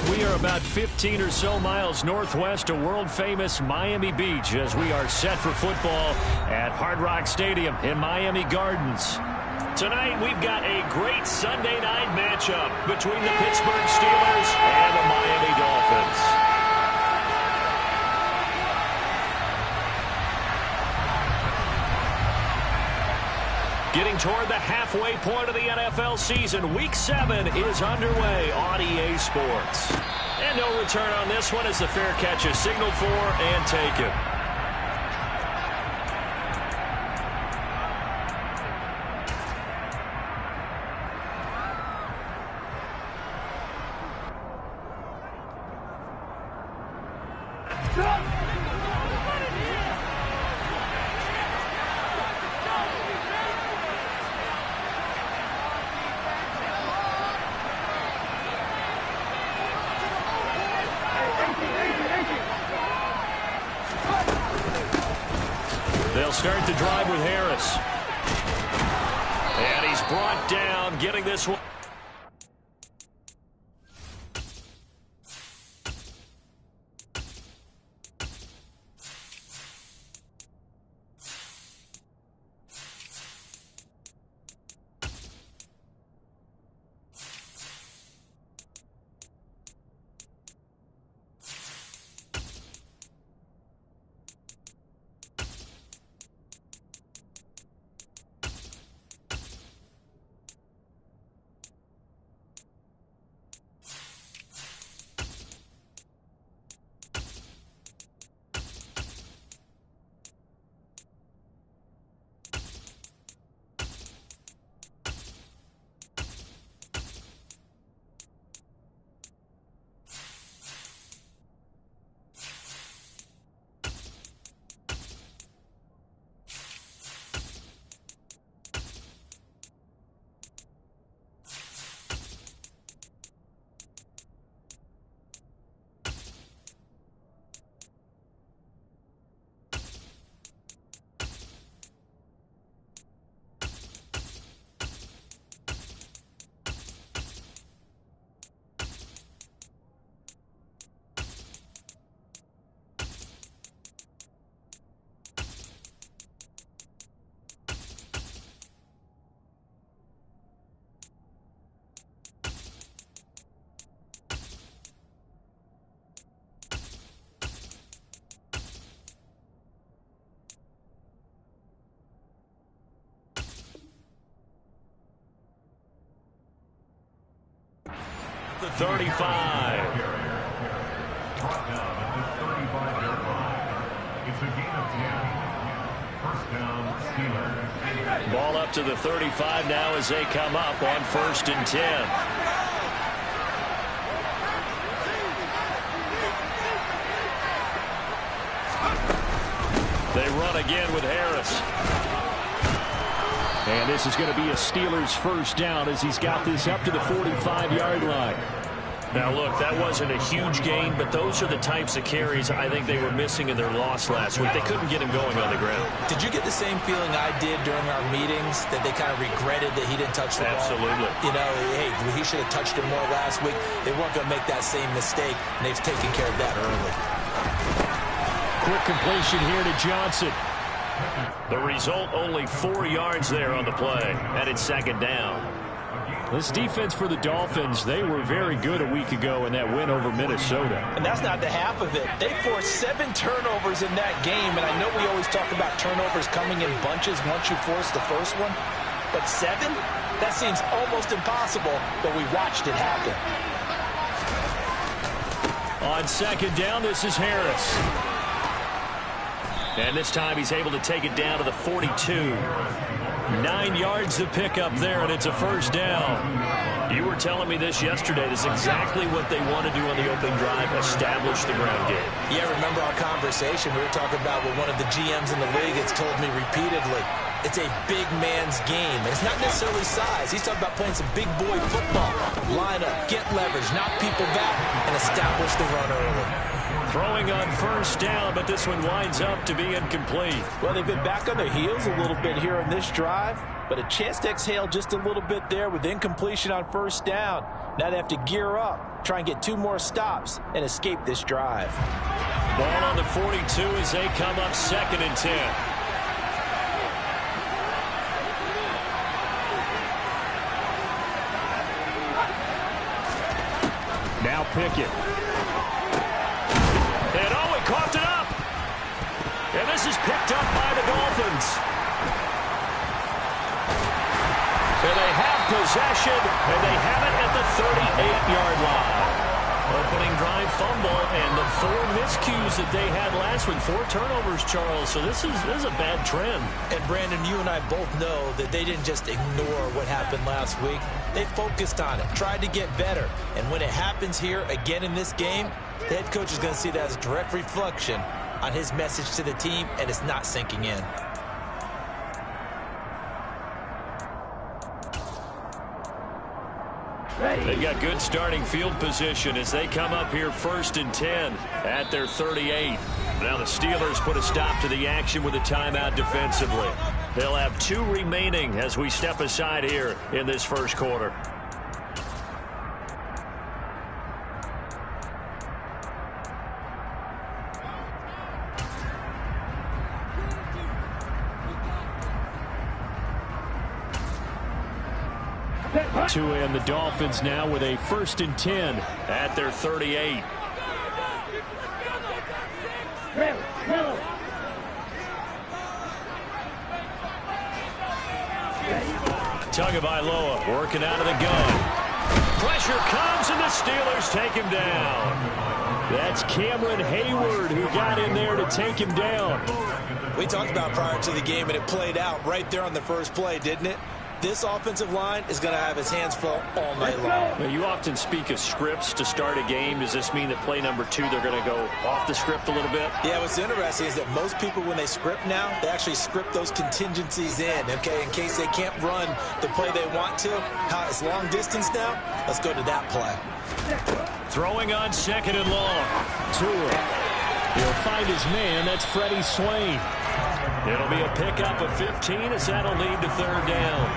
We are about 15 or so miles northwest of world-famous Miami Beach as we are set for football at Hard Rock Stadium in Miami Gardens. Tonight, we've got a great Sunday night matchup between the Pittsburgh Steelers and the Miami Dolphins. Getting toward the halfway point of the NFL season, Week 7 is underway on EA Sports. And no return on this one as the fair catch is signaled for and taken. They'll start the drive with Harris. And he's brought down, getting this one. The 35. Ball up to the 35 now as they come up on 1st and 10. They run again with Harris. And this is going to be a Steelers first down as he's got this up to the 45-yard line. Now, look, that wasn't a huge gain, but those are the types of carries I think they were missing in their loss last week. They couldn't get him going on the ground. Did you get the same feeling I did during our meetings, that they kind of regretted that he didn't touch the ball? Absolutely. You know, hey, he should have touched it more last week. They weren't going to make that same mistake, and they've taken care of that early. Quick completion here to Johnson. The result, only 4 yards there on the play, and it's 2nd down. This defense for the Dolphins, they were very good a week ago in that win over Minnesota. And that's not the half of it. They forced 7 turnovers in that game, and I know we always talk about turnovers coming in bunches once you force the first one, but 7? That seems almost impossible, but we watched it happen. On 2nd down, this is Harris. And this time he's able to take it down to the 42. 9 yards to pick up there, and it's a first down. You were telling me this yesterday. This is exactly what they want to do on the opening drive, establish the ground game. Yeah, remember our conversation? We were talking about what one of the GMs in the league has told me repeatedly. It's a big man's game. It's not necessarily size. He's talking about playing some big boy football. Line up, get leverage, knock people back, and establish the run early. Throwing on first down, but this one winds up to be incomplete. Well, they've been back on their heels a little bit here on this drive, but a chance to exhale just a little bit there with incompletion on first down. Now they have to gear up, try and get 2 more stops, and escape this drive. Ball on the 42 as they come up 2nd and 10. Now Pickett. And oh, he coughed it up. And this is picked up by the Dolphins. And they have possession, and they have it at the 38-yard line. Opening drive fumble, and the 4 miscues that they had last week. 4 turnovers, Charles. So this is a bad trend. And, Brandon, you and I both know that they didn't just ignore what happened last week. They focused on it, tried to get better. And when it happens here again in this game, the head coach is going to see that as a direct reflection on his message to the team, and it's not sinking in. They've got good starting field position as they come up here 1st and 10 at their 38. Now the Steelers put a stop to the action with a timeout defensively. They'll have 2 remaining as we step aside here in this first quarter. To end the Dolphins now with a 1st and 10 at their 38. Tagovailoa working out of the gun. Pressure comes and the Steelers take him down. That's Cameron Hayward who got in there to take him down. We talked about prior to the game, and it played out right there on the first play, didn't it? This offensive line is going to have his hands full all night long. Now, you often speak of scripts to start a game. Does this mean that play number 2, they're going to go off the script a little bit? Yeah, what's interesting is that most people, when they script now, they actually script those contingencies in, okay, in case they can't run the play they want to. How it's long distance now? Let's go to that play. Throwing on 2nd and long. Tua. He'll find his man. That's Freddie Swain. It'll be a pickup of 15 as that'll lead to 3rd down.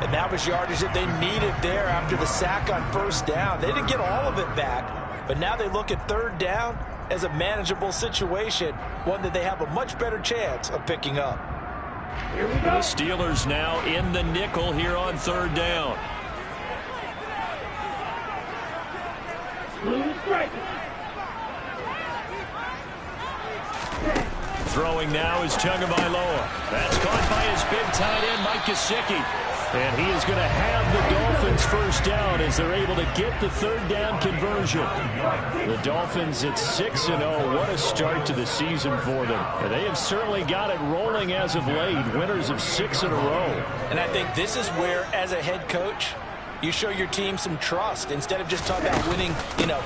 And that was yardage that they needed there after the sack on first down. They didn't get all of it back, but now they look at 3rd down as a manageable situation, one that they have a much better chance of picking up. Here we go. The Steelers now in the nickel here on 3rd down. Throwing now is Tagovailoa. That's caught by his big tight end, Mike Gesicki. And he is going to have the Dolphins first down as they're able to get the 3rd down conversion. The Dolphins at 6-0. What a start to the season for them. And they have certainly got it rolling as of late. Winners of 6 in a row. And I think this is where, as a head coach, you show your team some trust. Instead of just talking about winning,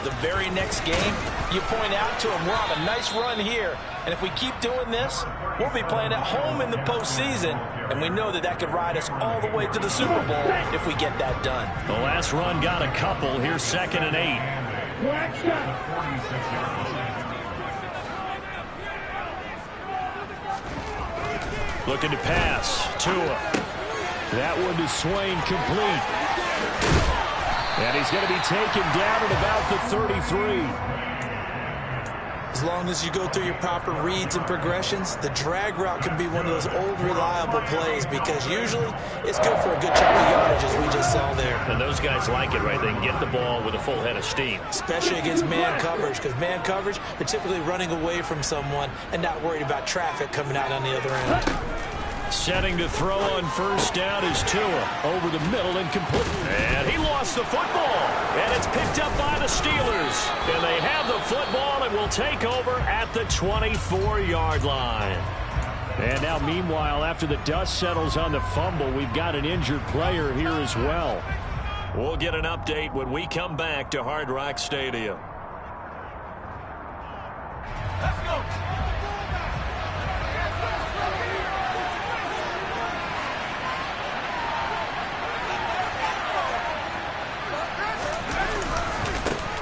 the very next game, you point out to them, we're on a nice run here. And if we keep doing this, we'll be playing at home in the postseason. And we know that that could ride us all the way to the Super Bowl if we get that done. The last run got a couple. Here's 2nd and 8. Looking to pass. Tua. That one to Swain, complete. And he's going to be taken down at about the 33. As long as you go through your proper reads and progressions, the drag route can be one of those old reliable plays because usually it's good for a good chunk of yardage, as we just saw there. And those guys like it, right? They can get the ball with a full head of steam. Especially against man coverage, because man coverage, they're typically running away from someone and not worried about traffic coming out on the other end. Setting to throw on first down is Tua. Over the middle and complete. And he lost the football. And it's picked up by the Steelers. And they have the football and will take over at the 24-yard line. And now, meanwhile, after the dust settles on the fumble, we've got an injured player here as well. We'll get an update when we come back to Hard Rock Stadium. Let's go.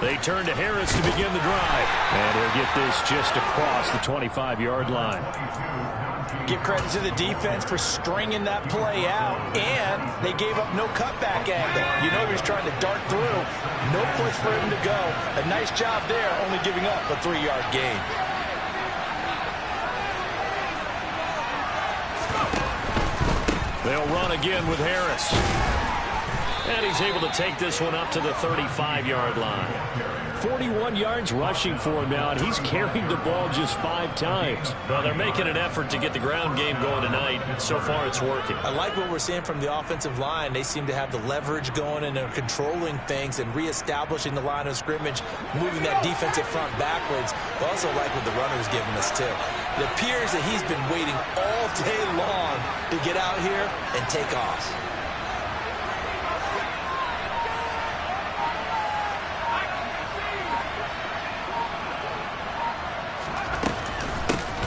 They They turn to Harris to begin the drive. And he'll get this just across the 25-yard line. Give credit to the defense for stringing that play out, and they gave up no cutback angle. You know he was trying to dart through. No place for him to go. A nice job there, only giving up a 3-yard gain. They'll run again with Harris. And he's able to take this one up to the 35-yard line. 41 yards rushing for him now, and he's carried the ball just 5 times. Well, they're making an effort to get the ground game going tonight. So far, it's working. I like what we're seeing from the offensive line. They seem to have the leverage going, and they're controlling things and reestablishing the line of scrimmage, moving that defensive front backwards. I also like what the runner's giving us, too. It appears that he's been waiting all day long to get out here and take off.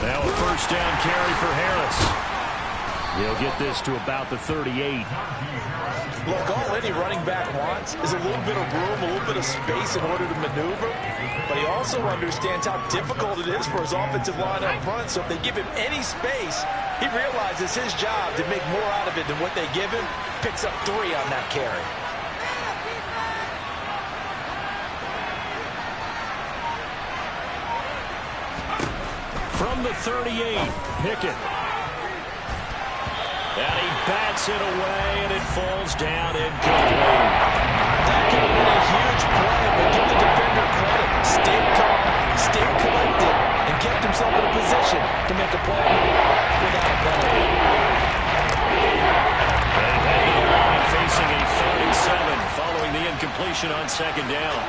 Now a first down carry for Harris. He'll get this to about the 38. Look, all any running back wants is a little bit of room, a little bit of space in order to maneuver. But he also understands how difficult it is for his offensive line up front. So if they give him any space, he realizes his job to make more out of it than what they give him. Picks up 3 on that carry. From the 38, Pickett. And he bats it away, and it falls down incomplete. That could have been a huge play, but give the defender credit. Stayed calm, stayed collected, and kept himself in a position to make a play without a penalty. And heading to the line, facing a 3rd and 7 following the incompletion on 2nd down.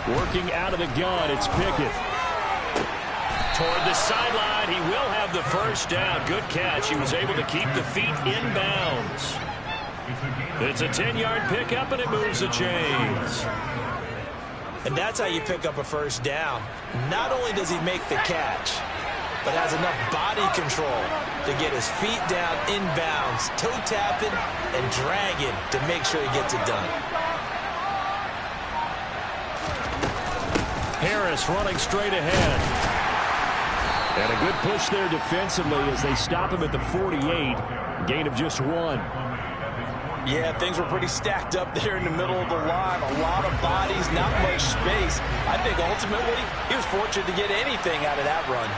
Working out of the gun, it's Pickett. Toward the sideline, he will have the first down. Good catch. He was able to keep the feet in bounds. It's a 10-yard pickup, and it moves the chains. And that's how you pick up a first down. Not only does he make the catch, but has enough body control to get his feet down in bounds, toe tapping and dragging to make sure he gets it done. Harris running straight ahead. And a good push there defensively as they stop him at the 48. Gain of just 1. Yeah, things were pretty stacked up there in the middle of the line. A lot of bodies, not much space. I think ultimately he was fortunate to get anything out of that run.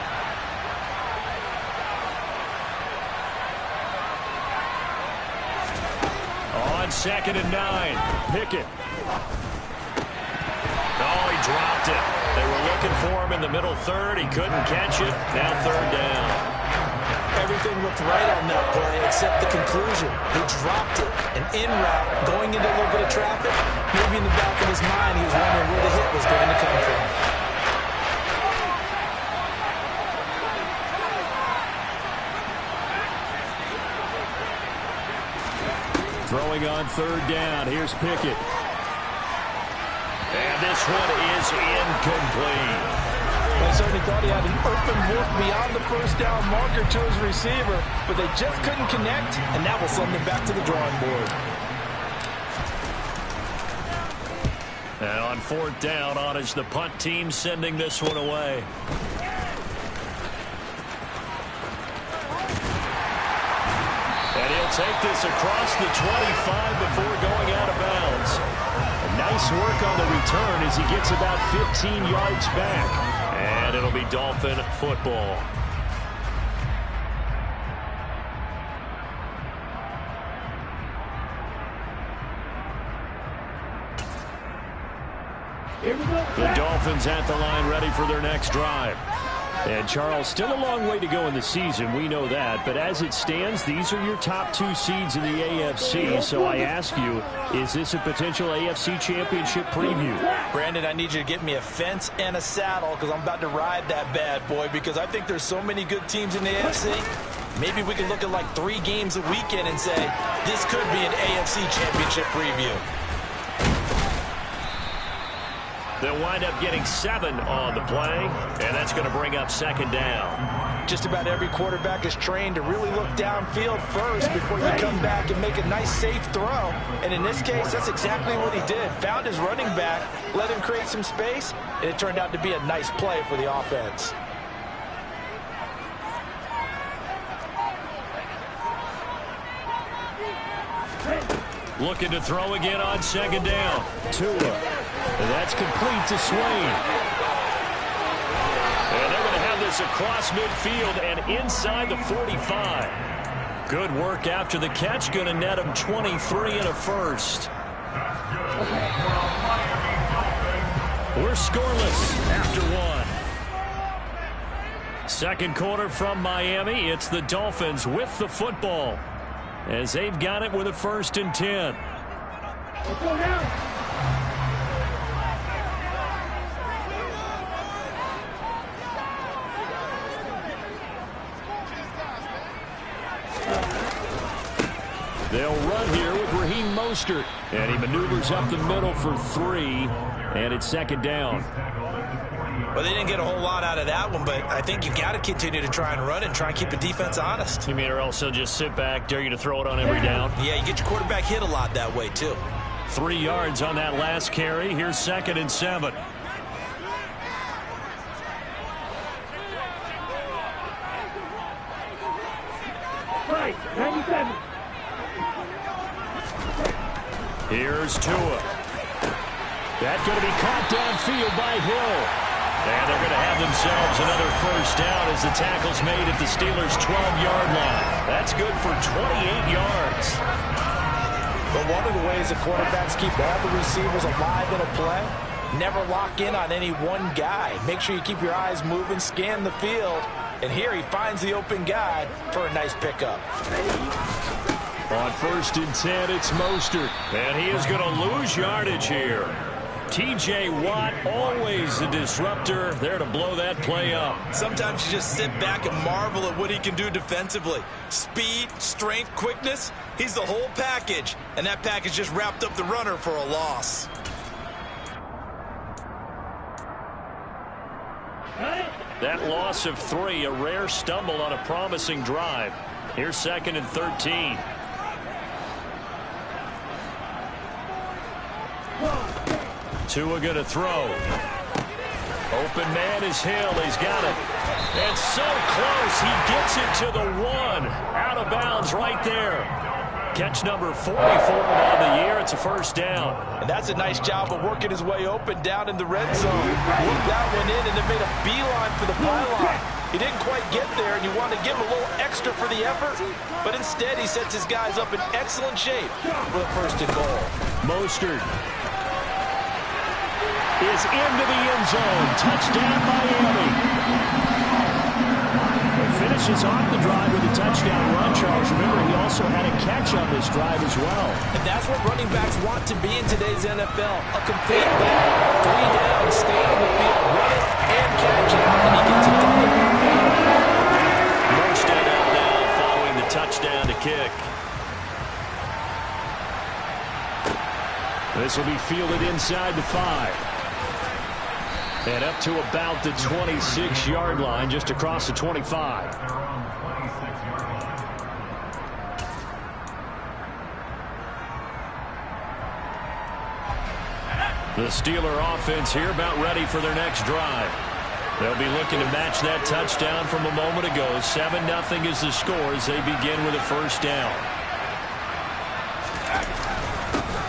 On 2nd and 9, Pickett. Oh, he dropped it. They were looking for him in the middle 3rd. He couldn't catch it. Now 3rd down. Everything looked right on that play except the conclusion. He dropped it. And en route, going into a little bit of traffic, maybe in the back of his mind, he was wondering where the hit was going to come from. Throwing on 3rd down. Here's Pickett. And this one is incomplete. I certainly thought he had an open look beyond the first down marker to his receiver, but they just couldn't connect, and that will send them back to the drawing board. And on 4th down, on is the punt team sending this one away. And he'll take this across the 25 before going out of bounds. Nice work on the return as he gets about 15 yards back. And it'll be Dolphin football. The Dolphins at the line ready for their next drive. And Charles, still a long way to go in the season, we know that. But as it stands, these are your top 2 seeds in the AFC. So I ask you, is this a potential AFC championship preview? Brandon, I need you to get me a fence and a saddle because I'm about to ride that bad boy because I think there's so many good teams in the AFC. Maybe we can look at like 3 games a weekend and say, this could be an AFC championship preview. They'll wind up getting 7 on the play, and that's going to bring up 2nd down. Just about every quarterback is trained to really look downfield first before you come back and make a nice, safe throw. And in this case, that's exactly what he did. Found his running back, let him create some space, and it turned out to be a nice play for the offense. Looking to throw again on second down. Tua. And that's complete to Swain. And they're going to have this across midfield and inside the 45. Good work after the catch. Going to net him 23 and a first. We're scoreless after one. Second quarter from Miami. It's the Dolphins with the football, as they've got it with a 1st and 10. Let's go now. They'll run here with Raheem Mostert, and he maneuvers up the middle for 3, and it's second down. Well, they didn't get a whole lot out of that one, but I think you've got to continue to try and run and try and keep the defense honest. You mean, or else he'll just sit back, dare you to throw it on every down? Yeah, you get your quarterback hit a lot that way, too. 3 yards on that last carry. Here's 2nd and 7. Right, 97. Here's Tua. That's going to be caught downfield by Hill. And they're going to have themselves another 1st down as the tackle's made at the Steelers' 12-yard line. That's good for 28 yards. But one of the ways the quarterbacks keep all the receivers alive in a play, never lock in on any one guy. Make sure you keep your eyes moving, scan the field. And here he finds the open guy for a nice pickup. On 1st and 10, it's Mostert. And he is going to lose yardage here. T.J. Watt, always the disruptor, there to blow that play up. Sometimes you just sit back and marvel at what he can do defensively. Speed, strength, quickness, he's the whole package. And that package just wrapped up the runner for a loss. That loss of 3, a rare stumble on a promising drive. Here's 2nd and 13. Tua going to throw. Open man is Hill. He's got it. And so close. He gets it to the 1. Out of bounds right there. Catch number 44 on the year. It's a 1st down. And that's a nice job of working his way open down in the red zone. Worked that one in and then made a beeline for the pylon. He didn't quite get there, and you want to give him a little extra for the effort. But instead, he sets his guys up in excellent shape for the 1st and goal. Mostert is into the end zone. Touchdown, Miami. And finishes off the drive with a touchdown run, Charles. Remember, he also had a catch on this drive as well. And that's what running backs want to be in today's NFL. A complete ball. 3 down, stay on the field, run it, and catch it. And he gets it done. Mostert out now following the touchdown to kick. This will be fielded inside the 5. And up to about the 26-yard line, just across the 25. The Steeler offense here about ready for their next drive. They'll be looking to match that touchdown from a moment ago. 7-0 is the score as they begin with a 1st down.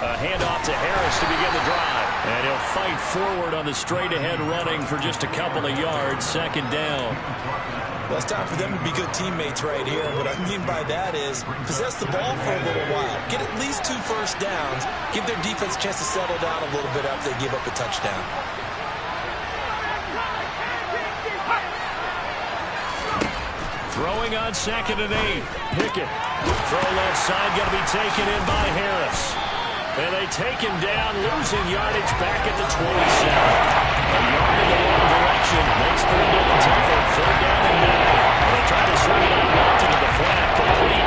A handoff to Harris to begin the drive. And he'll fight forward on the straight-ahead running for just a couple of yards. 2nd down. Well, it's time for them to be good teammates right here. What I mean by that is possess the ball for a little while. Get at least 2 1st downs. Give their defense a chance to settle down a little bit after they give up a touchdown. Throwing on 2nd and 8. Pickett. Throw left side, going to be taken in by Harris. And they take him down, losing yardage back at the 27. A yard in the wrong direction. Makes 3rd down tougher. 3rd down and 9. They try to swing it out left into the flat. Complete.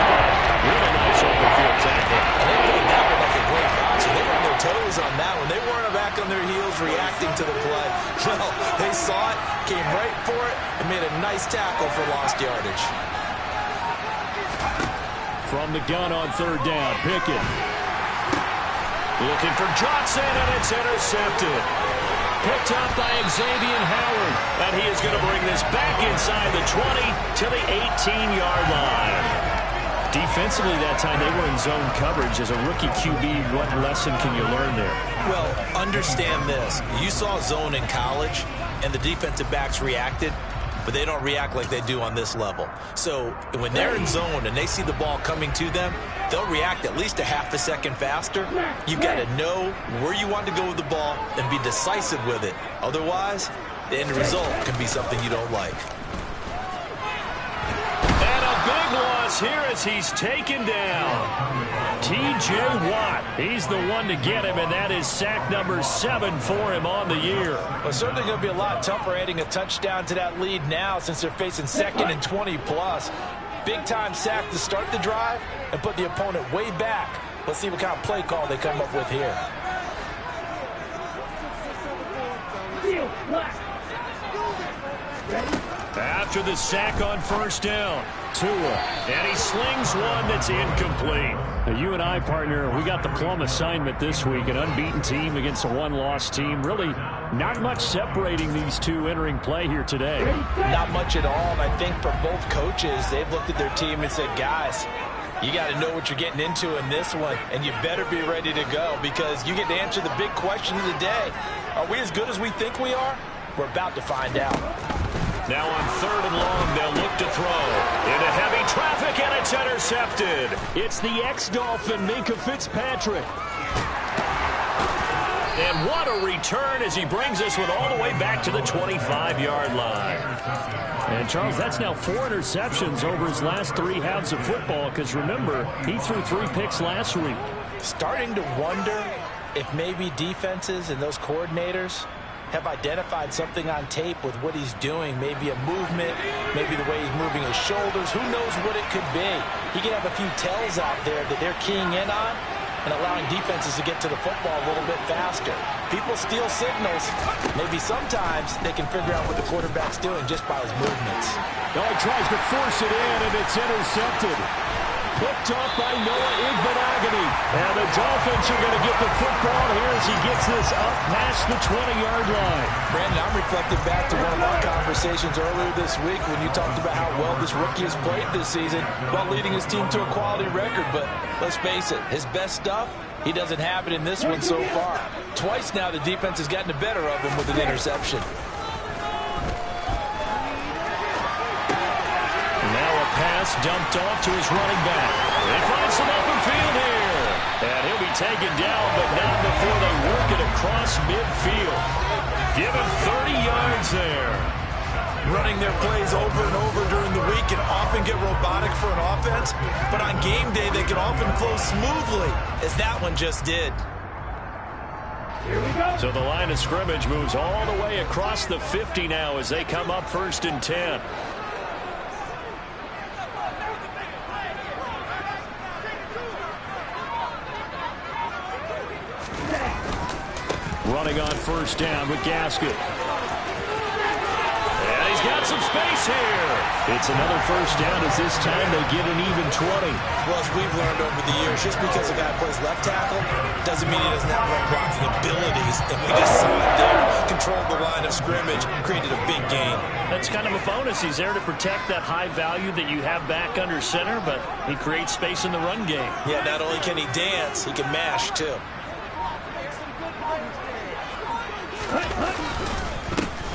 Really nice open field tackle. And they played that one like a great boxer. They were on their toes on that one. They weren't back on their heels reacting to the play. No, they saw it, came right for it, and made a nice Nice tackle for lost yardage. From the gun on third down, Pickett. Looking for Johnson, and it's intercepted. Picked up by Xavier Howard. And he is going to bring this back inside the 20 to the 18-yard line. Defensively that time, they were in zone coverage. As a rookie QB, what lesson can you learn there? Well, understand this. You saw zone in college, and the defensive backs reacted, but they don't react like they do on this level. So when they're in zone and they see the ball coming to them, they'll react at least a half a second faster. You've got to know where you want to go with the ball and be decisive with it. Otherwise, the end result can be something you don't like. Big loss here as he's taken down. T.J. Watt, he's the one to get him, and that is sack number 7 for him on the year. Well, certainly going to be a lot tougher adding a touchdown to that lead now since they're facing 2nd and 20+. Big-time sack to start the drive and put the opponent way back. Let's see what kind of play call they come up with here. After the sack on first down, Tua, and he slings one that's incomplete. Now, you and I, partner, we got the plum assignment this week, an unbeaten team against a one-loss team. Really not much separating these two entering play here today. Not much at all, and I think for both coaches, they've looked at their team and said, guys, you got to know what you're getting into in this one, and you better be ready to go because you get to answer the big question of the day. Are we as good as we think we are? We're about to find out. Now on 3rd and long, they'll look to throw. Into heavy traffic, and it's intercepted. It's the ex-Dolphin, Minkah Fitzpatrick. And what a return as he brings this one all the way back to the 25-yard line. And, Charles, that's now 4 interceptions over his last 3 halves of football because, remember, he threw 3 picks last week. Starting to wonder if maybe defenses and those coordinators have identified something on tape with what he's doing. Maybe a movement, maybe the way he's moving his shoulders. Who knows what it could be? He could have a few tells out there that they're keying in on and allowing defenses to get to the football a little bit faster. People steal signals. Maybe sometimes they can figure out what the quarterback's doing just by his movements. Oh, he tries to force it in, and it's intercepted. Picked off by Noah Igbenogany. And the Dolphins are going to get the football here as he gets this up past the 20-yard line. Brandon, I'm reflecting back to one of our conversations earlier this week when you talked about how well this rookie has played this season while leading his team to a quality record. But let's face it, his best stuff, he doesn't have it in this one so far. Twice now the defense has gotten the better of him with an interception. Pass dumped off to his running back. They find some open field here. And he'll be taken down, but not before they work it across midfield. Give him 30 yards there. Running their plays over and over during the week can often get robotic for an offense, but on game day they can often flow smoothly, as that one just did. Here we go. So the line of scrimmage moves all the way across the 50 now as they come up 1st and 10. Running on first down with Gasket. And he's got some space here. It's another first down as this time they get an even 20. Well, as we've learned over the years, just because a guy plays left tackle doesn't mean he doesn't have run blocking abilities. And we just saw it there. Controlled the line of scrimmage, created a big gain. That's kind of a bonus. He's there to protect that high value that you have back under center, but he creates space in the run game. Yeah, not only can he dance, he can mash too.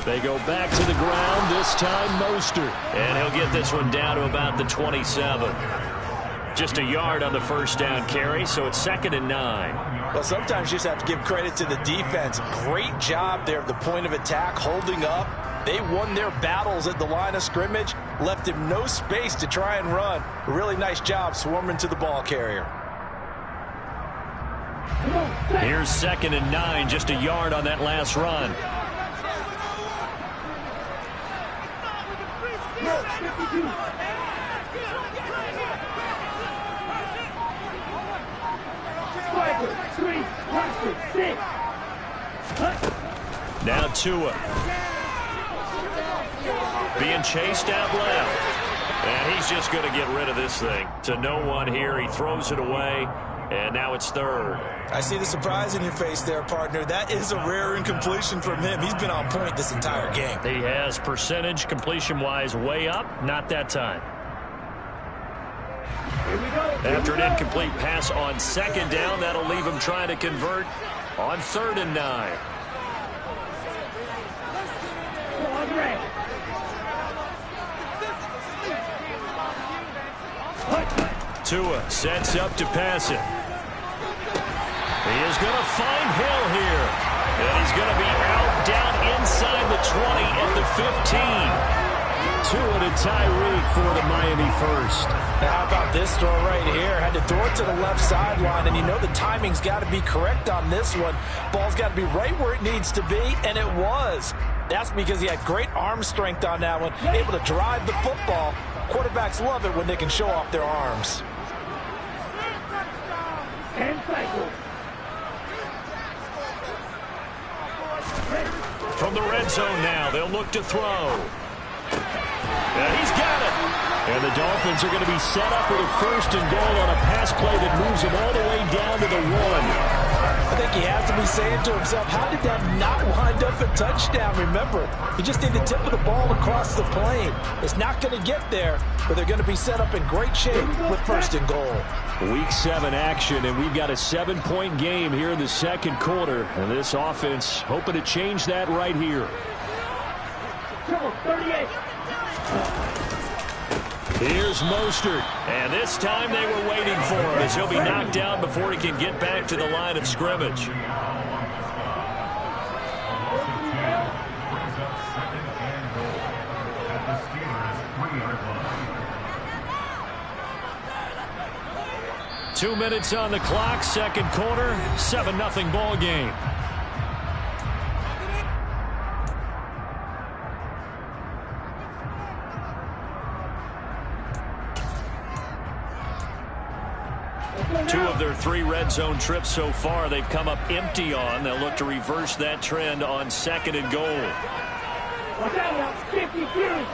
They go back to the ground, this time Mostert. And he'll get this one down to about the 27. Just a yard on the first down carry, so it's 2nd and 9. Well, sometimes you just have to give credit to the defense. Great job there at the point of attack, holding up. They won their battles at the line of scrimmage, left him no space to try and run. A really nice job swarming to the ball carrier. Here's 2nd and 9, just a yard on that last run. Now Tua. being chased out left. And he's just going to get rid of this thing. To no one here. He throws it away. And now it's third. I see the surprise in your face there, partner. That is a rare incompletion from him. He's been on point this entire game. He has percentage completion-wise way up. Not that time. After an incomplete pass on second down, that'll leave him trying to convert on 3rd and 9. Tua sets up to pass it. He is going to find Hill here. And he's going to be out down inside the 20 at the 15. Tua to Tyreek for the Miami first. Now how about this throw right here? Had to throw it to the left sideline, and you know the timing's got to be correct on this one. Ball's got to be right where it needs to be, and it was. That's because he had great arm strength on that one, able to drive the football. Quarterbacks love it when they can show off their arms. From the red zone now, they'll look to throw. And he's got it. And the Dolphins are going to be set up with a 1st and goal on a pass play that moves him all the way down to the 1. I think he has to be saying to himself, how did that not wind up a touchdown? Remember, he just did the tip of the ball across the plane. It's not going to get there, but they're going to be set up in great shape with 1st and goal. Week 7 action, and we've got a 7-point game here in the second quarter. And this offense hoping to change that right here. 38. Here's Mostert. And this time they were waiting for him as he'll be knocked out before he can get back to the line of scrimmage. Two minutes on the clock, second quarter, 7-0 ball game. Two of their 3 red zone trips so far they've come up empty on. They'll look to reverse that trend on 2nd and goal. Watch out now, 52.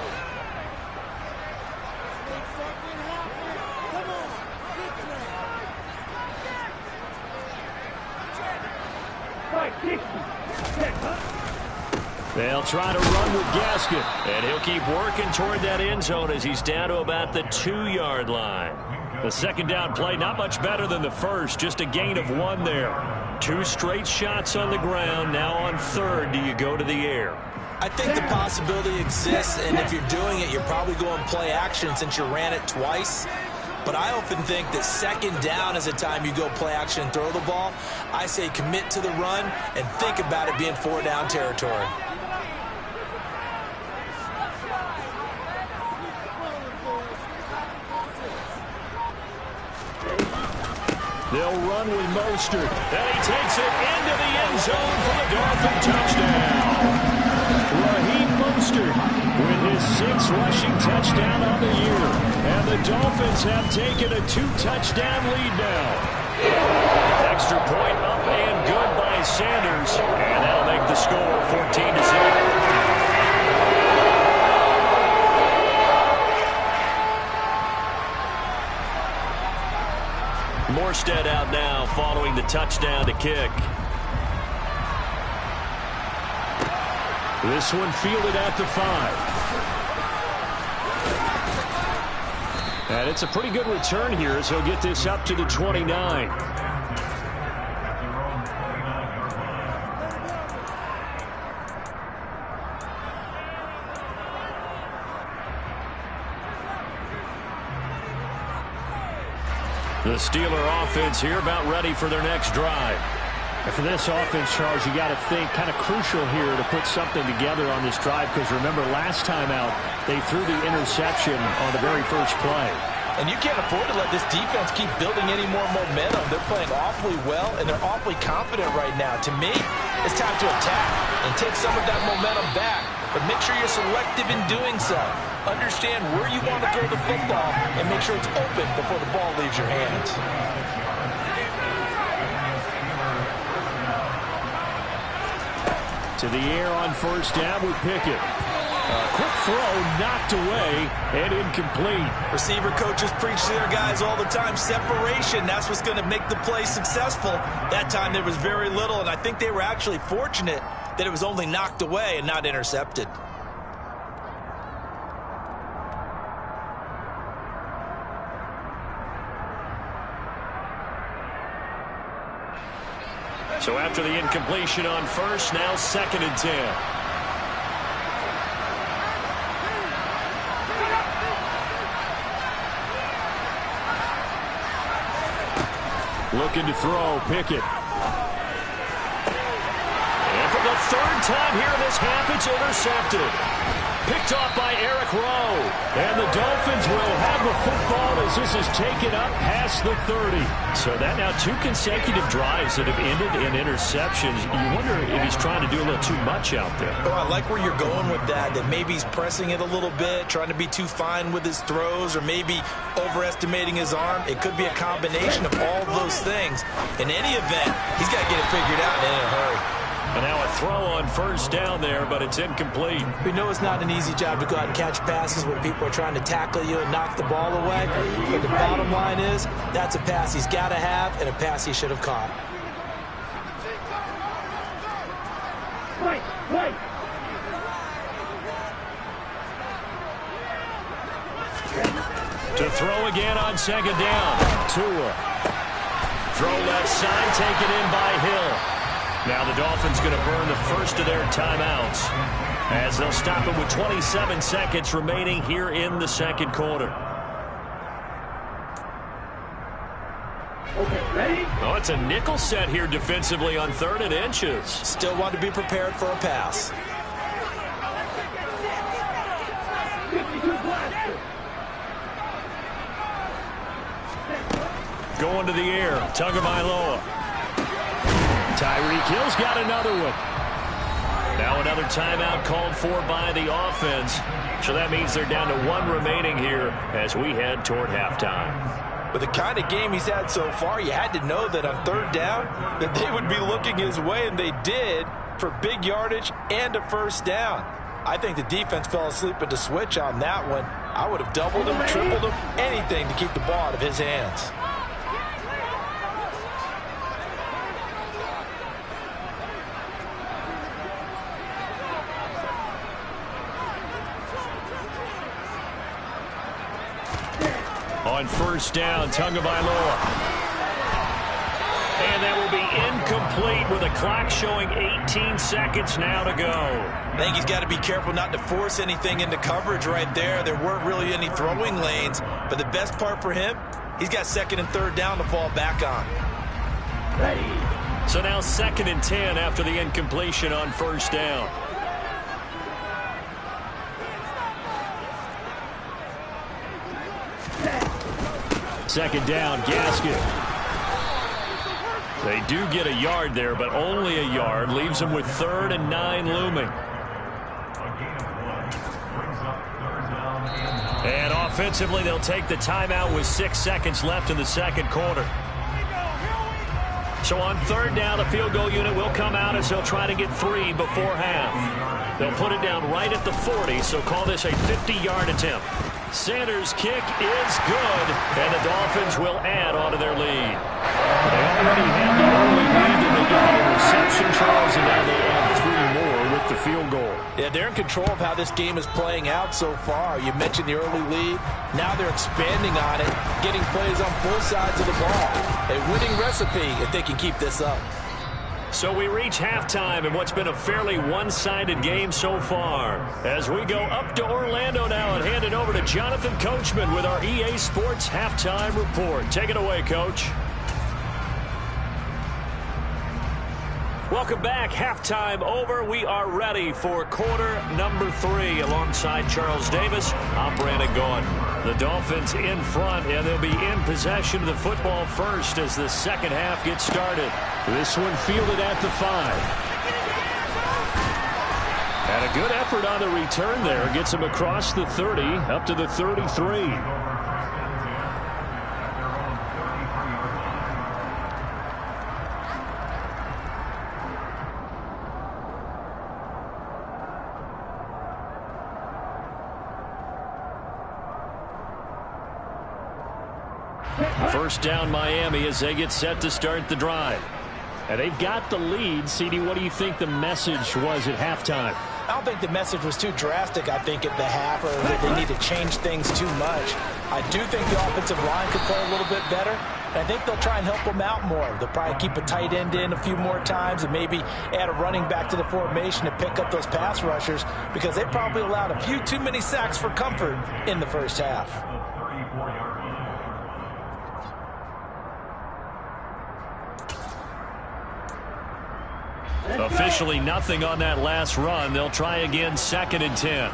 They'll try to run with Gaskin, and he'll keep working toward that end zone as he's down to about the 2-yard line. The second down play, not much better than the first, just a gain of 1 there. 2 straight shots on the ground. Now on 3rd, do you go to the air? I think the possibility exists, and if you're doing it, you're probably going play action since you ran it twice. But I often think that 2nd down is a time you go play action and throw the ball. I say commit to the run and think about it being 4-down territory. They'll run with Mostert. And he takes it into the end zone for the Dolphin touchdown. Raheem Mostert with his 6th rushing touchdown on the year. And the Dolphins have taken a 2-touchdown lead now. Extra point up and good by Sanders. And that'll make the score 14-0. Morstead out now following the touchdown to kick. This one fielded at the 5. And it's a pretty good return here as he'll get this up to the 29. The Steeler offense here about ready for their next drive. And for this offense, Charles, you got to think kind of crucial here to put something together on this drive, because remember last time out they threw the interception on the very first play. And you can't afford to let this defense keep building any more momentum. They're playing awfully well, and they're awfully confident right now. To me, it's time to attack and take some of that momentum back. But make sure you're selective in doing so. Understand where you want to throw the football and make sure it's open before the ball leaves your hands. To the air on first down with Pickett. Quick throw knocked away and incomplete. Receiver coaches preach to their guys all the time. Separation, that's what's going to make the play successful. That time there was very little, and I think they were actually fortunate that it was only knocked away and not intercepted. So after the incompletion on first, now 2nd and 10. Looking to throw, Pickett. And for the 3rd time here in this half, it's intercepted. Picked off by Eric Rowe. And the Dolphins will have the football as this is taken up past the 30. So that now 2 consecutive drives that have ended in interceptions. You wonder if he's trying to do a little too much out there. Oh, I like where you're going with that maybe he's pressing it a little bit, trying to be too fine with his throws, or maybe overestimating his arm. It could be a combination of all of those things. In any event, he's got to get it figured out in a hurry. And now a throw on first down there, but it's incomplete. We know it's not an easy job to go out and catch passes when people are trying to tackle you and knock the ball away. But the bottom line is, that's a pass he's got to have and a pass he should have caught. Wait. To throw again on 2nd down. Tua. Throw left side, taken in by Hill. Now the Dolphins going to burn the first of their timeouts as they'll stop it with 27 seconds remaining here in the 2nd quarter. Okay, ready? Oh, it's a nickel set here defensively on 3rd and inches. Still want to be prepared for a pass. 52 blaster. Going to the air. Tagovailoa. Tyreek Hill's got another one. Now another timeout called for by the offense. So that means they're down to 1 remaining here as we head toward halftime. With the kind of game he's had so far, you had to know that on 3rd down that they would be looking his way, and they did, for big yardage and a first down. I think the defense fell asleep at the switch on that one. I would have doubled him, tripled him, anything to keep the ball out of his hands. On first down, Tagovailoa. And that will be incomplete with a clock showing 18 seconds now to go. I think he's got to be careful not to force anything into coverage right there. There weren't really any throwing lanes. But the best part for him, he's got 2nd and 3rd down to fall back on. Ready. So now 2nd and 10 after the incompletion on first down. Second down, Gasket. They do get a yard there, but only a yard. Leaves them with 3rd and 9 looming. And offensively, they'll take the timeout with 6 seconds left in the 2nd quarter. So on 3rd down, the field goal unit will come out as they'll try to get 3 before half. They'll put it down right at the 40, so call this a 50-yard attempt. Sanders' kick is good, and the Dolphins will add on to their lead. They already had the early lead, and they get the interception, Charles, and now they add 3 more with the field goal. Yeah, they're in control of how this game is playing out so far. You mentioned the early lead. Now they're expanding on it, getting plays on both sides of the ball. A winning recipe if they can keep this up. So we reach halftime in what's been a fairly one-sided game so far. As we go up to Orlando now and hand it over to Jonathan Coachman with our EA Sports Halftime Report. Take it away, Coach. Welcome back. Halftime over. We are ready for quarter number 3. Alongside Charles Davis, I'm Brandon Gordon. The Dolphins in front, and they'll be in possession of the football first as the second half gets started. This one fielded at the 5. And a good effort on the return there. Gets him across the 30, up to the 33. First down Miami as they get set to start the drive. And they've got the lead. CD, what do you think the message was at halftime? I don't think the message was too drastic, I think, at the half, or that they need to change things too much. I do think the offensive line could play a little bit better, and I think they'll try and help them out more. They'll probably keep a tight end in a few more times and maybe add a running back to the formation to pick up those pass rushers, because they probably allowed a few too many sacks for comfort in the first half. Officially nothing on that last run. They'll try again, 2nd and 10.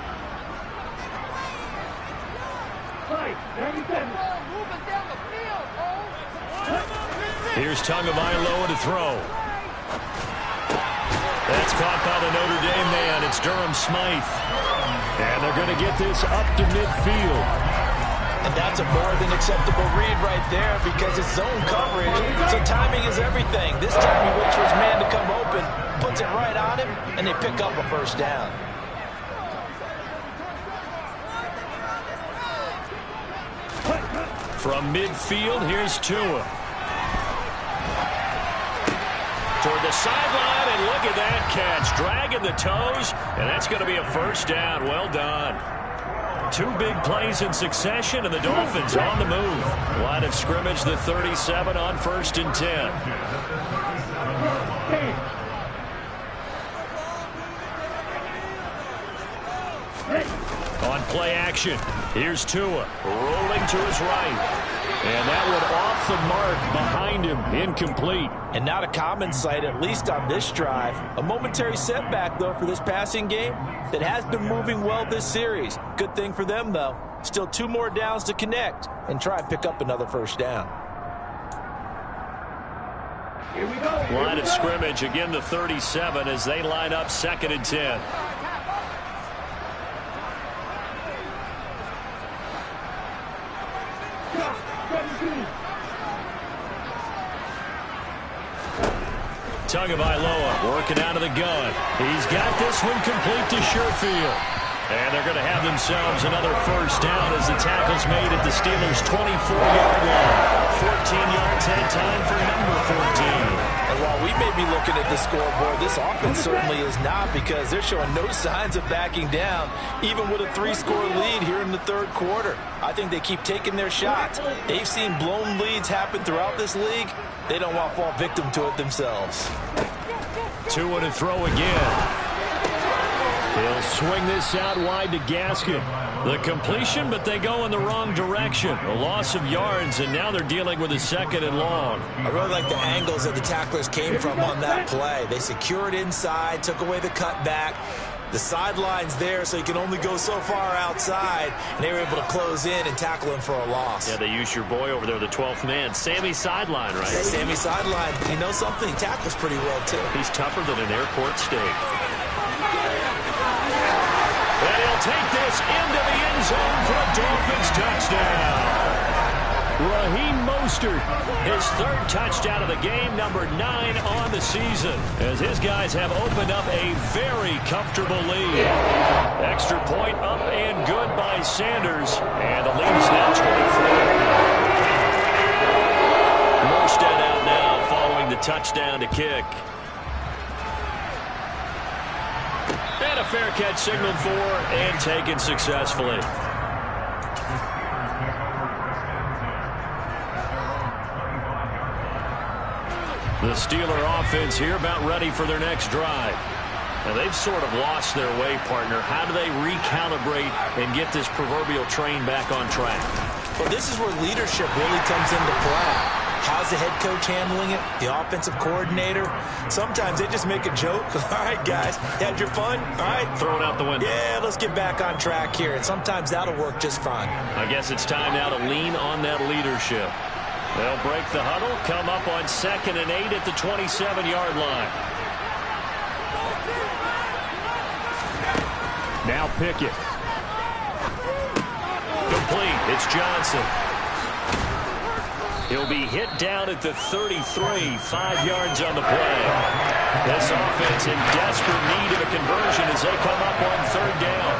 Here's Tagovailoa to throw. That's caught by the Notre Dame man. It's Durham Smythe. And they're going to get this up to midfield. And that's a more than acceptable read right there, because it's zone coverage, so timing is everything. This time he waits for his man to come open, puts it right on him, and they pick up a first down. From midfield, here's Tua. Toward the sideline, and look at that catch. Dragging the toes, and that's going to be a first down. Well done. 2 big plays in succession, and the Dolphins on the move. Line of scrimmage, the 37 on 1st and 10. On play action, here's Tua, rolling to his right. And that one off the mark behind him, incomplete. And not a common sight, at least on this drive. A momentary setback, though, for this passing game that has been moving well this series. Good thing for them, though. Still 2 more downs to connect and try and pick up another first down. Here we go. Line of scrimmage, again the 37 as they line up 2nd and 10. Tagovailoa working out of the gun. He's got this one complete to Sherfield. And they're going to have themselves another first down as the tackle's made at the Steelers' 24-yard line. 14 yards at a time for number 14. And while we may be looking at the scoreboard, this offense certainly is not, because they're showing no signs of backing down, even with a 3-score lead here in the 3rd quarter. I think they keep taking their shots. They've seen blown leads happen throughout this league. They don't want to fall victim to it themselves. Tua to throw again. He'll swing this out wide to Gaskin. The completion, but they go in the wrong direction. A loss of yards, and now they're dealing with a 2nd and long. I really like the angles that the tacklers came from on that play. They secured inside, took away the cutback. The sideline's there, so you can only go so far outside, and they were able to close in and tackle him for a loss. Yeah, they used your boy over there, the 12th man. Sammy Sideline, right? Yeah, Sammy Sideline. You know something? He tackles pretty well, too. He's tougher than an airport steak. And he'll take this into the end zone for a Dolphins touchdown. Raheem Mostert, his 3rd touchdown of the game, number 9 on the season, as his guys have opened up a very comfortable lead. Extra point up and good by Sanders, and the lead is now 24. Morstead out now following the touchdown to kick. And a fair catch signaled for and taken successfully. The Steeler offense here about ready for their next drive. Now they've sort of lost their way, partner. How do they recalibrate and get this proverbial train back on track? Well, this is where leadership really comes into play. How's the head coach handling it? The offensive coordinator? Sometimes they just make a joke. All right, guys, had your fun? All right. Throw it out the window. Yeah, let's get back on track here. And sometimes that'll work just fine. I guess it's time now to lean on that leadership. They'll break the huddle, come up on 2nd and 8 at the 27-yard line. Now Pickett. Complete. It's Johnson. He'll be hit down at the 33, 5 yards on the play. This offense in desperate need of a conversion as they come up on 3rd down.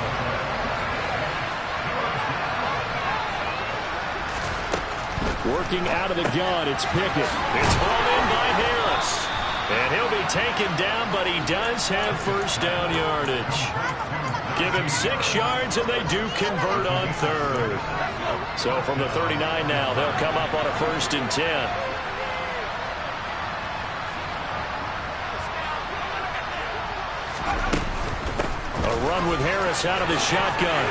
Working out of the gun, it's Pickett. It's hauled in by Harris. And he'll be taken down, but he does have first down yardage. Give him 6 yards, and they do convert on third. So from the 39 now, they'll come up on a 1st and 10. A run with Harris out of the shotgun.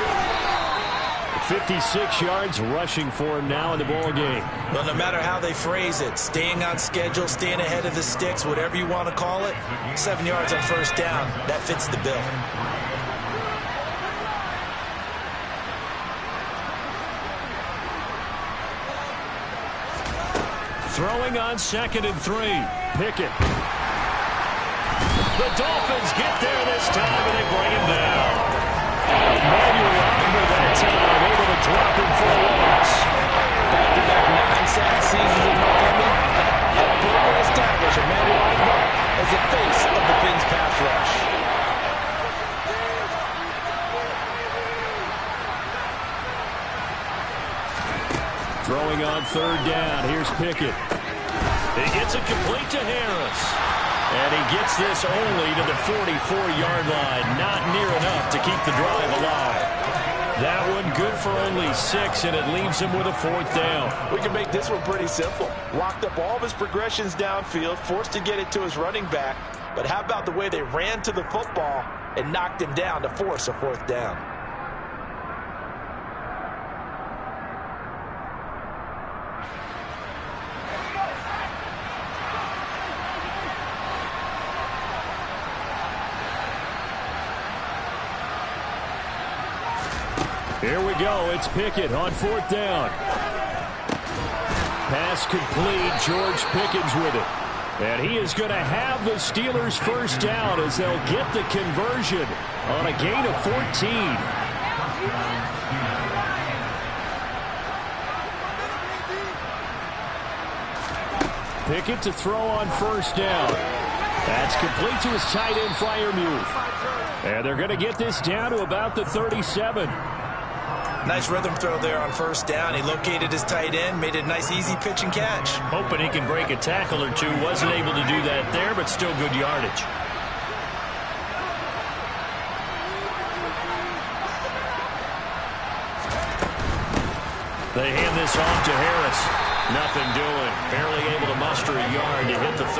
56 yards rushing for him now in the ball game. Well, no matter how they phrase it, staying on schedule, staying ahead of the sticks, whatever you want to call it, 7 yards on first down, that fits the bill. Throwing on 2nd and 3. Pickett. The Dolphins get there this time, and they bring him down. Manuel Ogba that time, able to drop him for a loss. Back-to-back 9 sack seasons in Miami. Help firmly establish Manuel Ogba as the face of the Fins pass rush. Throwing on 3rd down. Here's Pickett. He gets it complete to Harris. And he gets this only to the 44-yard line. Not near enough to keep the drive alive. That one good for only 6, and it leaves him with a 4th down. We can make this one pretty simple. Locked up all of his progressions downfield, forced to get it to his running back. But how about the way they ran to the football and knocked him down to force a 4th down? Here we go. It's Pickett on 4th down. Pass complete. George Pickens with it. And he is going to have the Steelers' first down as they'll get the conversion on a gain of 14. Pickett to throw on 1st down. That's complete to his tight end, Freiermuth. And they're going to get this down to about the 37. Nice rhythm throw there on 1st down. He located his tight end, made it a nice easy pitch and catch. Hoping he can break a tackle or two. Wasn't able to do that there, but still good yardage. They hand this off to Harris. Nothing doing. Barely able to muster a yard to hit the 35.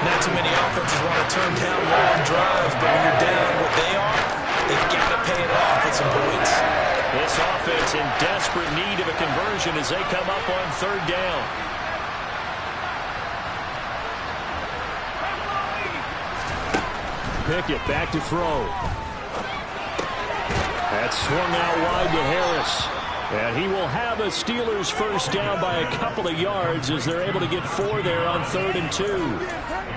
Not too many offenses want to turn down long drives, but when you're down what they are, they've got to pay it off with some points. This offense in desperate need of a conversion as they come up on 3rd down. Pickett back to throw. That's swung out wide to Harris. And he will have a Steelers first down by a couple of yards as they're able to get 4 there on 3rd and 2.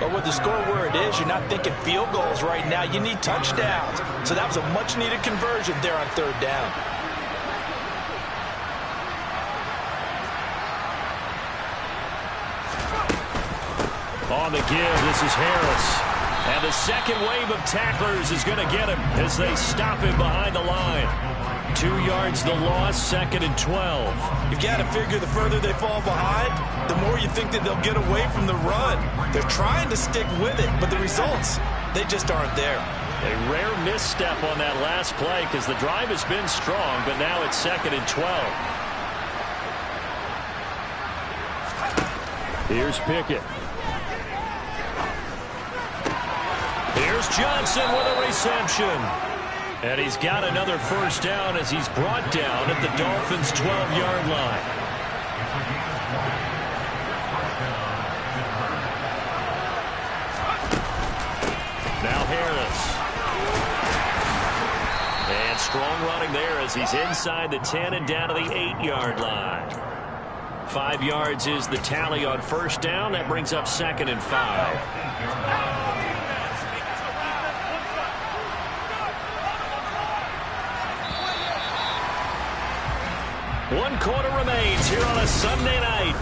But with the score where it is, you're not thinking field goals right now. You need touchdowns. So that was a much-needed conversion there on 3rd down. On the give, this is Harris. And the second wave of tacklers is going to get him as they stop him behind the line. 2 yards the loss, 2nd and 12. You've got to figure the further they fall behind, the more you think that they'll get away from the run. They're trying to stick with it, but the results, they just aren't there. A rare misstep on that last play because the drive has been strong, but now it's 2nd and 12. Here's Pickett. Here's Johnson with a reception. And he's got another first down as he's brought down at the Dolphins' 12-yard line. Now Harris. And strong running there as he's inside the 10 and down to the 8-yard line. 5 yards is the tally on first down. That brings up 2nd and 5. One quarter remains here on a Sunday night.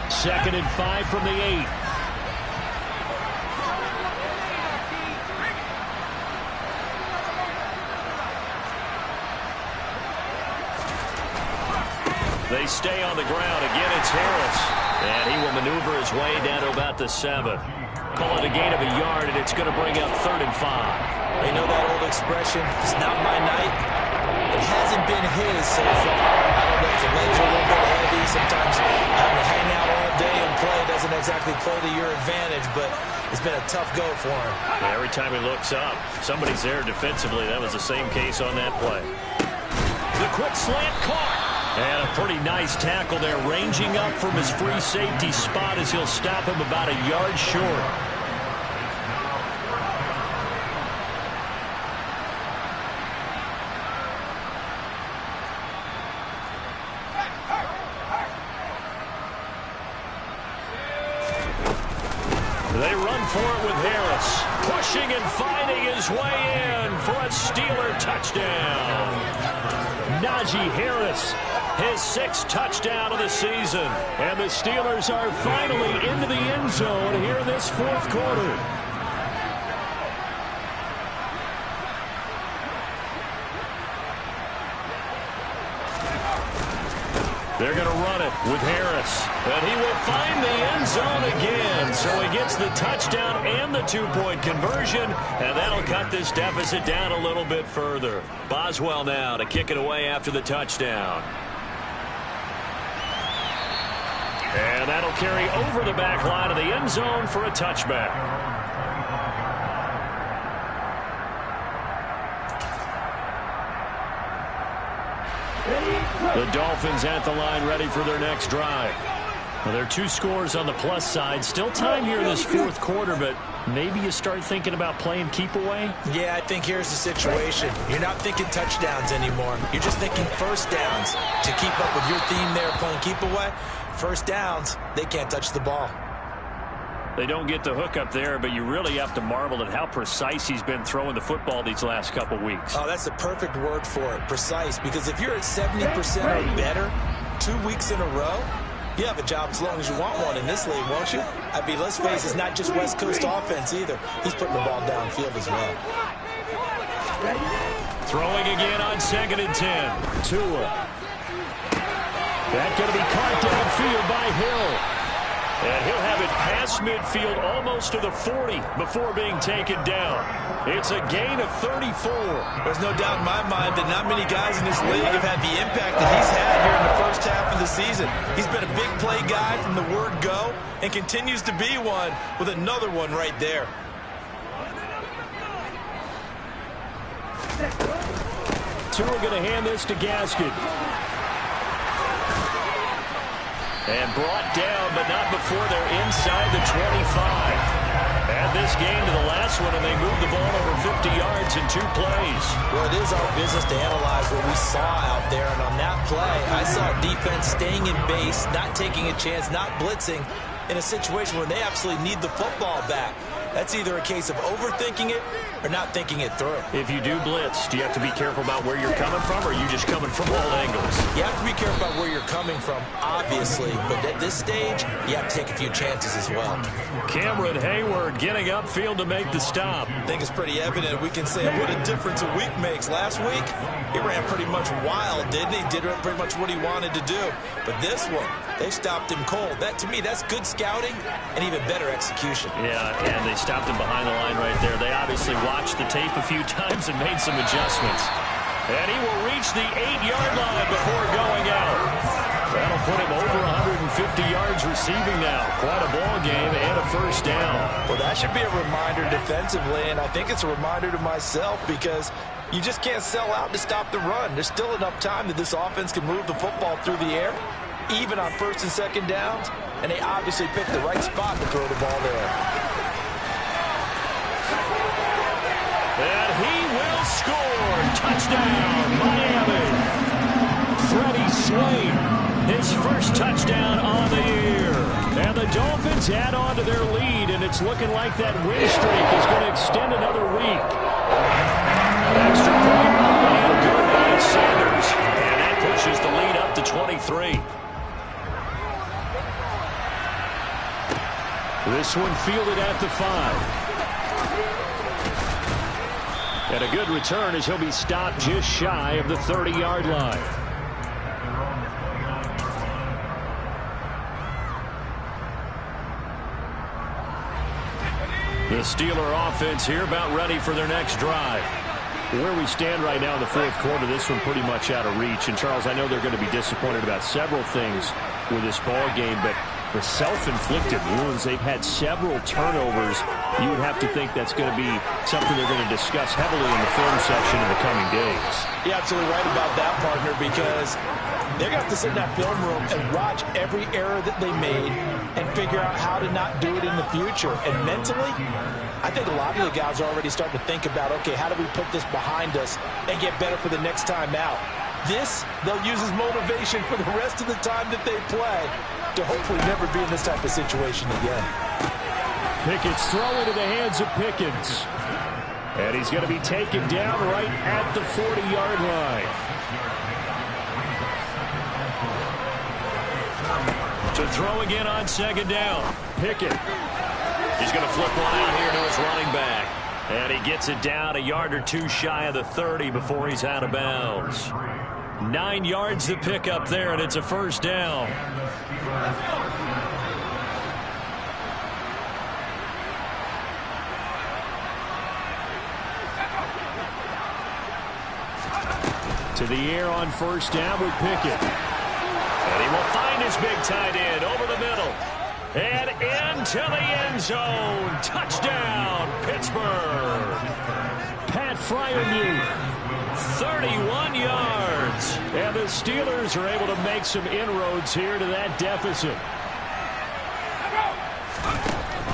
2nd and 5 from the 8. They stay on the ground. Again, it's Harris. And he will maneuver his way down to about the 7. Call it a gain of a yard, and it's going to bring up 3rd and 5. You know that old expression, it's not my night? It hasn't been his so far. I don't know if the legs are a little bit heavy. Sometimes having to hang out all day and play doesn't exactly play to your advantage, but it's been a tough go for him. Yeah, every time he looks up, somebody's there defensively. That was the same case on that play. The quick slant caught. And a pretty nice tackle there, ranging up from his free safety spot as he'll stop him about a yard short. They run for it with Harris, pushing and finding his way in for a Steeler touchdown. Najee Harris, his 6th touchdown of the season. And the Steelers are finally into the end zone here in this 4th quarter. They're going to run it with Harris. And he will find the end zone again. So he gets the touchdown and the 2-point conversion. And that'll cut this deficit down a little bit further. Boswell now to kick it away after the touchdown. And that'll carry over the back line of the end zone for a touchback. The Dolphins at the line ready for their next drive. Well, there are 2 scores on the plus side. Still time here in this 4th quarter, but maybe you start thinking about playing keep away? Yeah, I think here's the situation. You're not thinking touchdowns anymore. You're just thinking first downs. To keep up with your theme there, playing keep away, first downs, they can't touch the ball. They don't get the hook up there, but you really have to marvel at how precise he's been throwing the football these last couple weeks. Oh, that's the perfect word for it, precise. Because if you're at 70% or better 2 weeks in a row, you have a job as long as you want one in this league, won't you? I mean, let's face it, it's not just West Coast offense either. He's putting the ball downfield as well. Throwing again on 2nd and 10. Tua. That's going to be caught downfield by Hill. And he'll have it past midfield almost to the 40 before being taken down. It's a gain of 34. There's no doubt in my mind that not many guys in this league have had the impact that he's had here in the first half of the season. He's been a big play guy from the word go and continues to be one with another one right there. Tua going to hand this to Gaskin. And brought down, but not before they're inside the 25. Add this game to the last one, and they move the ball over 50 yards in 2 plays. Well, it is our business to analyze what we saw out there, and on that play, I saw defense staying in base, not taking a chance, not blitzing, in a situation where they absolutely need the football back. That's either a case of overthinking it or not thinking it through. If you do blitz, do you have to be careful about where you're coming from, or are you just coming from all angles? You have to be careful about where you're coming from, obviously, but at this stage, you have to take a few chances as well. Cameron Hayward getting upfield to make the stop. I think it's pretty evident. We can say what a difference a week makes. Last week, he ran pretty much wild, didn't he? Did pretty much what he wanted to do. But this one, they stopped him cold. That, to me, that's good scouting and even better execution. Yeah, and they stopped him behind the line right there. They obviously watched the tape a few times and made some adjustments. And he will reach the 8-yard line before going out. That'll put him over 150 yards receiving now. Quite a ball game and a first down. Well, that should be a reminder defensively, and I think it's a reminder to myself because you just can't sell out to stop the run. There's still enough time that this offense can move the football through the air, even on 1st and 2nd downs, and they obviously picked the right spot to throw the ball there. And he will score. Touchdown, Miami. Freddie Swain, his first touchdown on the year. And the Dolphins add on to their lead, and it's looking like that win streak is going to extend another week. Extra point, and good by Sanders. And that pushes the lead up to 23. This one fielded at the 5. And a good return as he'll be stopped just shy of the 30-yard line. The Steeler offense here about ready for their next drive. Where we stand right now in the fourth quarter, this one pretty much out of reach. And, Charles, I know they're going to be disappointed about several things with this ball game, but the self-inflicted wounds, they've had several turnovers. You would have to think that's going to be something they're going to discuss heavily in the film section in the coming days. You're absolutely right about that, partner, because they're going to have to sit in that film room and watch every error that they made and figure out how to not do it in the future. And mentally, I think a lot of the guys are already starting to think about, okay, how do we put this behind us and get better for the next time out? This, they'll use as motivation for the rest of the time that they play to hopefully never be in this type of situation again. Pickett's throw into the hands of Pickens. And he's going to be taken down right at the 40-yard line. To throw again on second down. Pickett. He's going to flip one out here to his running back. And he gets it down a yard or two shy of the 30 before he's out of bounds. 9 yards to pick up there, and it's a first down. To the air on first down with Pickett. And he will find his big tight end over the middle. And into the end zone. Touchdown, Pittsburgh. Pat Freiermuth. 31 yards. And the Steelers are able to make some inroads here to that deficit.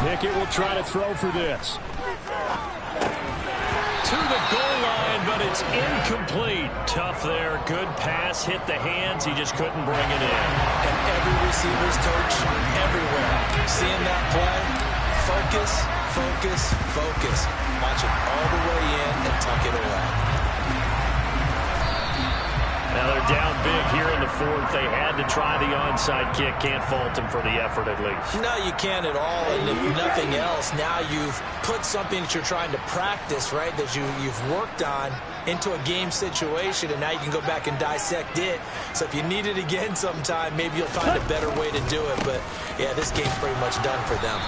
Pickett will try to throw for this. To the goal line, but it's incomplete. Tough there. Good pass. Hit the hands. He just couldn't bring it in. And every receiver's coach everywhere. Seeing that play, focus, focus, focus. Watch it all the way in and tuck it away. Now they're down big here in the fourth. They had to try the onside kick. Can't fault them for the effort at least. No, you can't at all. And if nothing else, now you've put something that you're trying to practice, right, that you've worked on into a game situation, and now you can go back and dissect it. So if you need it again sometime, maybe you'll find a better way to do it. But, yeah, this game's pretty much done for them.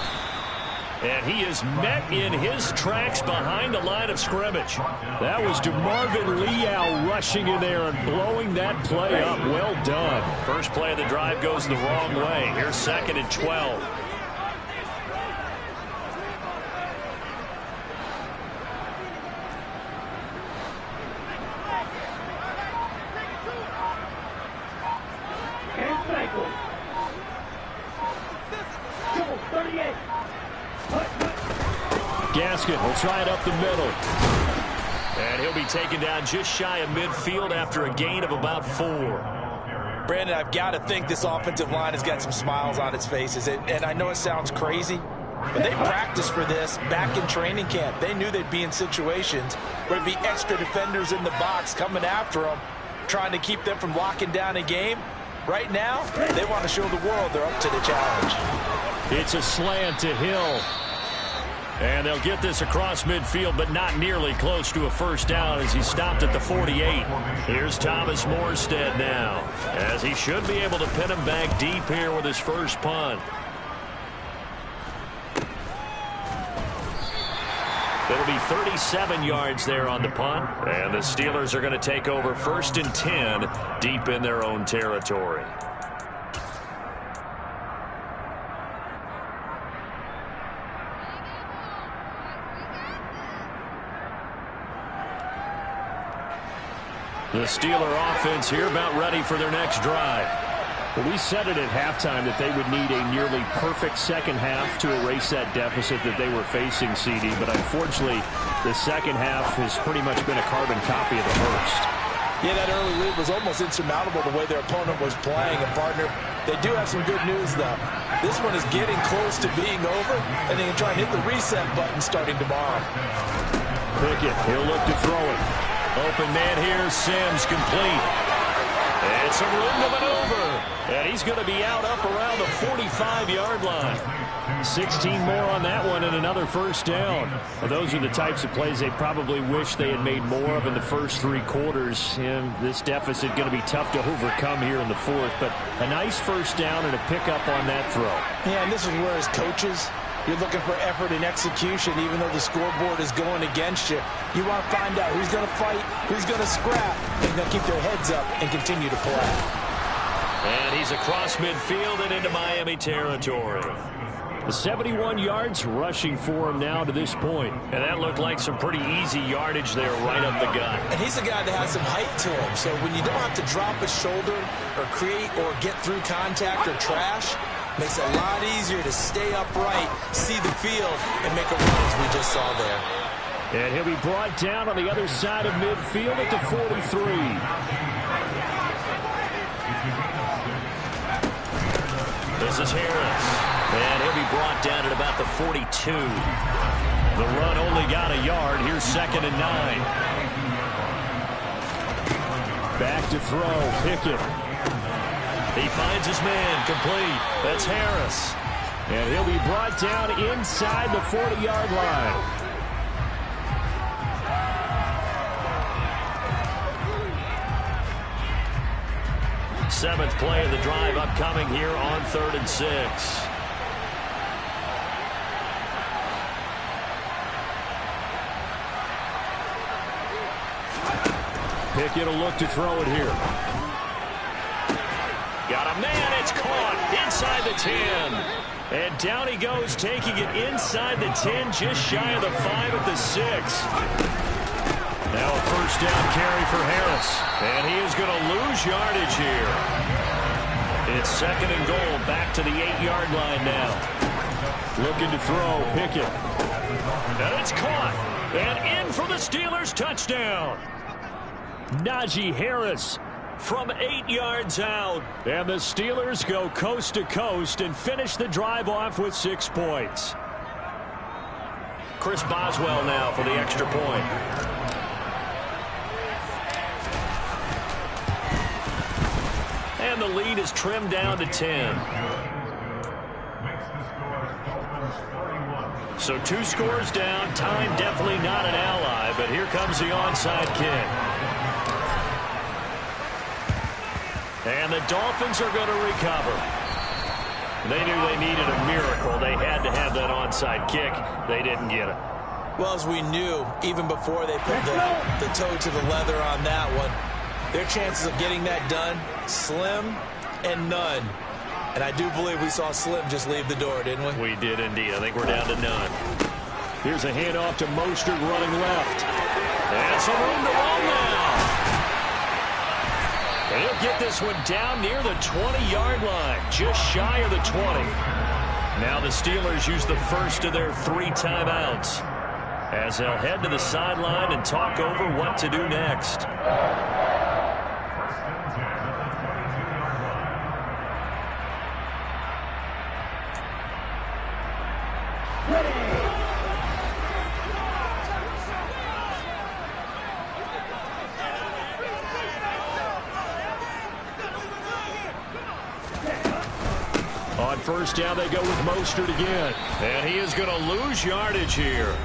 And he is met in his tracks behind the line of scrimmage. That was DeMarvin Leal rushing in there and blowing that play up. Well done. First play of the drive goes the wrong way. Here's 2nd and 12. Gaskin will try it up the middle. And he'll be taken down just shy of midfield after a gain of about 4. Brandon, I've got to think this offensive line has got some smiles on its faces. And I know it sounds crazy, but they practiced for this back in training camp. They knew they'd be in situations where there'd be extra defenders in the box coming after them, trying to keep them from locking down a game. Right now, they want to show the world they're up to the challenge. It's a slant to Hill. And they'll get this across midfield, but not nearly close to a first down as he stopped at the 48. Here's Thomas Morstead now, as he should be able to pin him back deep here with his first punt. It'll be 37 yards there on the punt, and the Steelers are going to take over 1st and 10 deep in their own territory. The Steeler offense here about ready for their next drive. Well, we said it at halftime that they would need a nearly perfect second half to erase that deficit that they were facing, CD. But unfortunately, the second half has pretty much been a carbon copy of the first. Yeah, that early lead was almost insurmountable the way their opponent was playing. And, partner, they do have some good news, though. This one is getting close to being over, and they can try and hit the reset button starting tomorrow. Pickett, he'll look to throw it. Open man here, Sims complete. And some room to maneuver. And he's going to be out up around the 45-yard line. 16 more on that one and another first down. Well, those are the types of plays they probably wish they had made more of in the first 3 quarters. And this deficit going to be tough to overcome here in the fourth. But a nice first down and a pickup on that throw. Yeah, and this is where as coaches, You're looking for effort and execution, even though the scoreboard is going against you. You want to find out who's going to fight, who's going to scrap, and going to keep their heads up and continue to play. And he's across midfield and into Miami territory. The 71 yards rushing for him now to this point. And that looked like some pretty easy yardage there right up the gut. And he's a guy that has some height to him. So when you don't have to drop a shoulder or create or get through contact or trash, makes it a lot easier to stay upright, see the field, and make a run as we just saw there. And he'll be brought down on the other side of midfield at the 43. This is Harris. And he'll be brought down at about the 42. The run only got a yard. Here's 2nd and 9. Back to throw. Pickett. He finds his man. Complete. That's Harris. And he'll be brought down inside the 40-yard line. Seventh play of the drive upcoming here on 3rd and 6. Pickett will look to throw it here. Got a man. It's caught inside the 10. And down he goes, taking it inside the 10, just shy of the 5 at the 6. Now a first down carry for Harris. And he is going to lose yardage here. It's 2nd and goal, back to the 8-yard line now. Looking to throw, Pickett. And it's caught. And in for the Steelers, touchdown. Najee Harris from 8 yards out. And the Steelers go coast to coast and finish the drive off with 6 points. Chris Boswell now for the extra point. And the lead is trimmed down to 10. So 2 scores down. Time definitely not an ally, but here comes the onside kick. And the Dolphins are going to recover. They knew they needed a miracle. They had to have that onside kick. They didn't get it. Well, as we knew, even before they put the toe to the leather on that one, their chances of getting that done, slim and none. And I do believe we saw Slim just leave the door, didn't we? We did indeed. I think we're down to none. Here's a handoff to Mostert running left. And some room to roll now. And he'll get this one down near the 20-yard line, just shy of the 20. Now the Steelers use the first of their 3 timeouts as they'll head to the sideline and talk over what to do next. On first down, they go with Mostert again. And he is going to lose yardage here.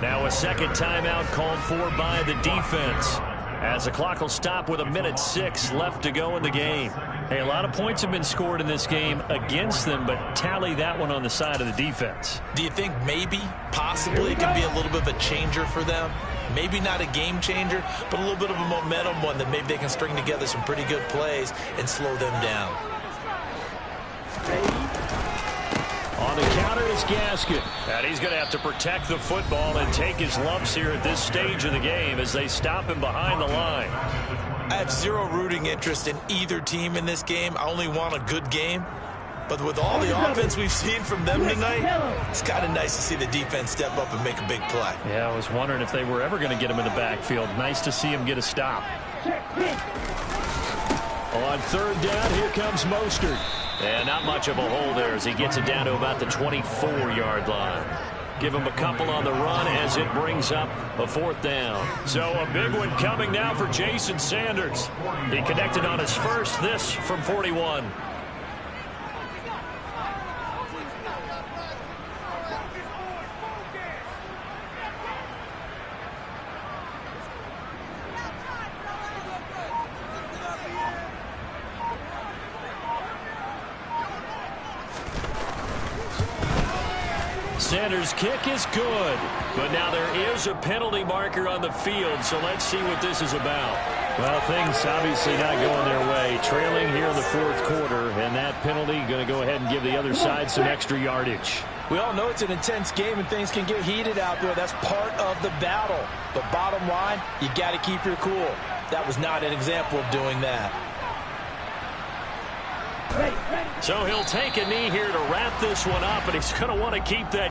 Now a second timeout called for by the defense, as the clock will stop with 1:06 left to go in the game. Hey, a lot of points have been scored in this game against them, but tally that one on the side of the defense. Do you think maybe, possibly, it can be a little bit of a changer for them? Maybe not a game changer, but a little bit of a momentum one that maybe they can string together some pretty good plays and slow them down. On the counter is Gaskin. And he's going to have to protect the football and take his lumps here at this stage of the game as they stop him behind the line. I have zero rooting interest in either team in this game. I only want a good game. But with all the offense we've seen from them tonight, it's kind of nice to see the defense step up and make a big play. Yeah, I was wondering if they were ever going to get him in the backfield. Nice to see him get a stop. On third down, here comes Mostert. And not much of a hole there as he gets it down to about the 24-yard line. Give him a couple on the run as it brings up a 4th down. So a big one coming now for Jason Sanders. He connected on his first, this from 41. Sanders' kick is good. But now there is a penalty marker on the field, so let's see what this is about. Well, things obviously not going their way. Trailing here in the fourth quarter, and that penalty going to go ahead and give the other side some extra yardage. We all know it's an intense game and things can get heated out there. That's part of the battle. But bottom line, you got to keep your cool. That was not an example of doing that. So he'll take a knee here to wrap this one up, and he's going to want to keep that